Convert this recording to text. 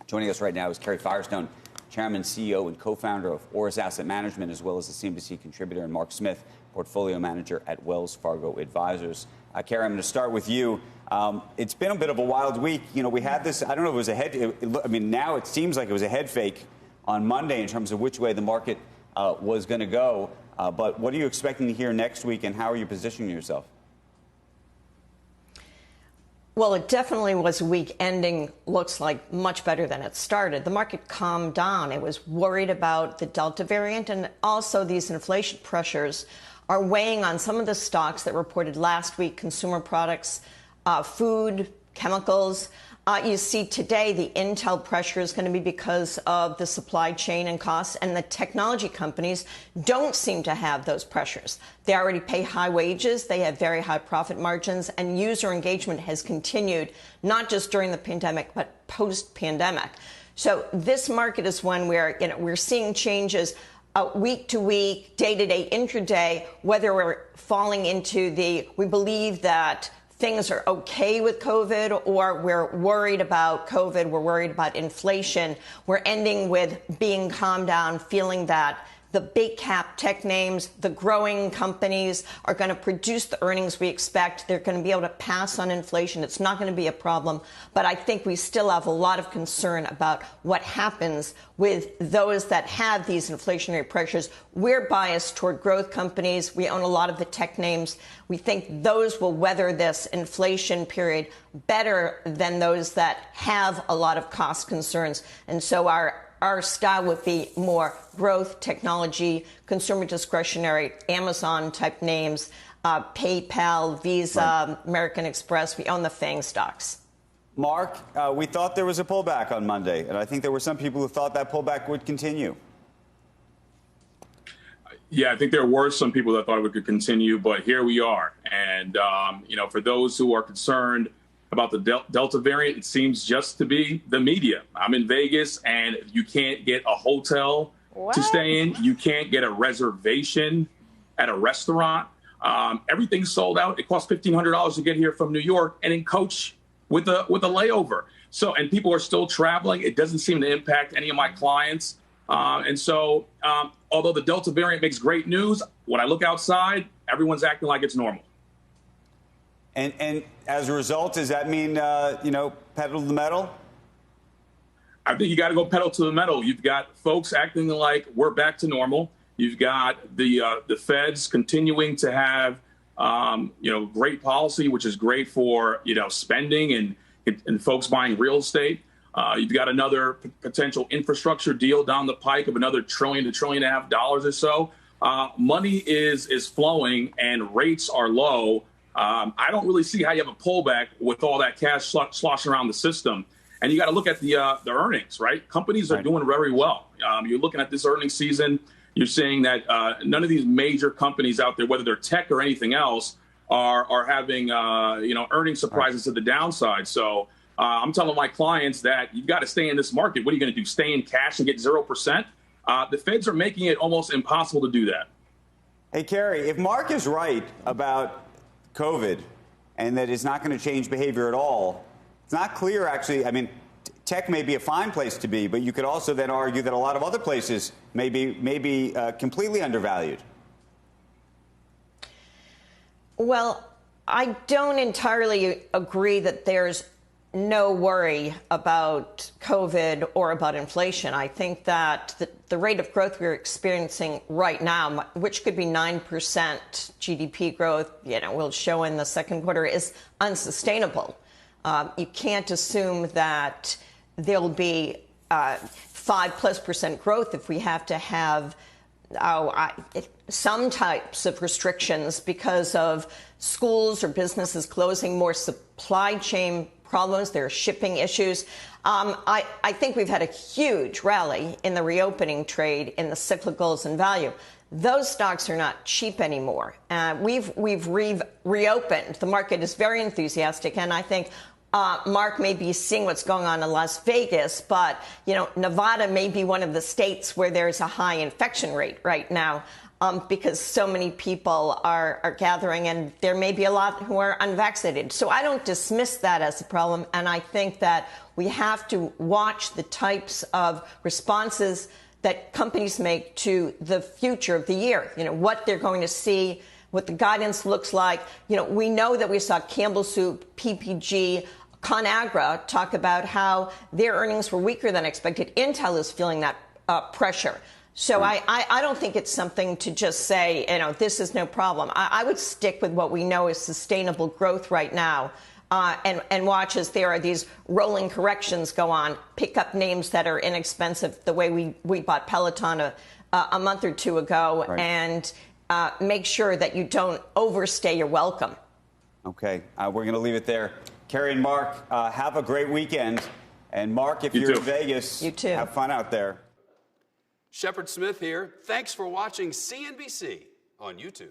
Joining us right now is Kerry Firestone, Chairman, CEO, and co-founder of Oris Asset Management, as well as a CNBC contributor, and Mark Smith, Portfolio Manager at Wells Fargo Advisors. Kerry, I'm going to start with you. It's been a bit of a wild week. You know, we had this, I don't know if it was a head, I mean, now it seems like it was a head fake on Monday in terms of which way the market was going to go. But what are you expecting to hear next week, and how are you positioning yourself? Well, it definitely was a week ending, looks like much better than it started. The market calmed down. It was worried about the Delta variant, and also these inflation pressures are weighing on some of the stocks that reported last week: consumer products, food, chemicals. You see today the Intel pressure is going to be because of the supply chain and costs, and the technology companies don't seem to have those pressures. They already pay high wages, they have very high profit margins, and user engagement has continued, not just during the pandemic, but post-pandemic. So this market is one where we're seeing changes week to week, day to day, intraday, whether we're falling into we believe that things are okay with COVID, or we're worried about COVID, we're worried about inflation. We're ending with being calmed down, feeling that the big cap tech names, the growing companies are going to produce the earnings we expect. They're going to be able to pass on inflation. It's not going to be a problem. But I think we still have a lot of concern about what happens with those that have these inflationary pressures. We're biased toward growth companies. We own a lot of the tech names. We think those will weather this inflation period better than those that have a lot of cost concerns. And so our style would be more growth, technology, consumer discretionary, Amazon type names, PayPal, Visa, right, American Express. We own the FANG stocks. Mark, we thought there was a pullback on Monday, and I think there were some people who thought that pullback would continue. Yeah, I think there were some people that thought it could continue, but here we are. And, for those who are concerned about the Delta variant, it seems just to be the media. I'm in Vegas, and you can't get a hotel to stay in. You can't get a reservation at a restaurant. Everything's sold out. It costs $1,500 to get here from New York, and in coach with a layover. So, and people are still traveling. It doesn't seem to impact any of my clients. Although the Delta variant makes great news, when I look outside, everyone's acting like it's normal. And as a result, does that mean, pedal to the metal? I think you got to go pedal to the metal. You've got folks acting like we're back to normal. You've got the feds continuing to have, great policy, which is great for, spending and folks buying real estate. You've got another potential infrastructure deal down the pike of another $1 trillion to $1.5 trillion or so. Money is flowing and rates are low. I don't really see how you have a pullback with all that cash sloshing around the system. And you got to look at the earnings, right? Companies are doing very well. You're looking at this earnings season. You're seeing that none of these major companies out there, whether they're tech or anything else, are having earnings surprises to the downside. So I'm telling my clients that you've got to stay in this market. What are you going to do? Stay in cash and get 0%? The feds are making it almost impossible to do that. Hey, Kerry, if Mark is right about COVID and that it's not going to change behavior at all, it's not clear, actually. I mean, tech may be a fine place to be, but you could also then argue that a lot of other places may be completely undervalued. Well, I don't entirely agree that there's no worry about COVID or about inflation. I think that the rate of growth we're experiencing right now, which could be 9% GDP growth, will show in the second quarter, is unsustainable. You can't assume that there'll be 5+% growth if we have to have some types of restrictions because of schools or businesses closing, more supply chain problems, there are shipping issues. I think we've had a huge rally in the reopening trade, in the cyclicals and value. Those stocks are not cheap anymore. We've reopened. The market is very enthusiastic, and I think Mark may be seeing what's going on in Las Vegas, but Nevada may be one of the states where there's a high infection rate right now. because so many people are gathering, and there may be a lot who are unvaccinated. So I don't dismiss that as a problem, and I think that we have to watch the types of responses that companies make to the future of the year, what they're going to see, what the guidance looks like. We know that we saw Campbell Soup, PPG, ConAgra talk about how their earnings were weaker than expected. Intel is feeling that pressure. So I don't think it's something to just say, this is no problem. I would stick with what we know is sustainable growth right now, and watch as there are these rolling corrections go on. Pick up names that are inexpensive, the way we bought Peloton a month or two ago, and make sure that you don't overstay your welcome. Okay, we're going to leave it there. Carrie and Mark, have a great weekend. And Mark, if you're in Vegas, you too. Have fun out there. Shepard Smith here. Thanks for watching CNBC on YouTube.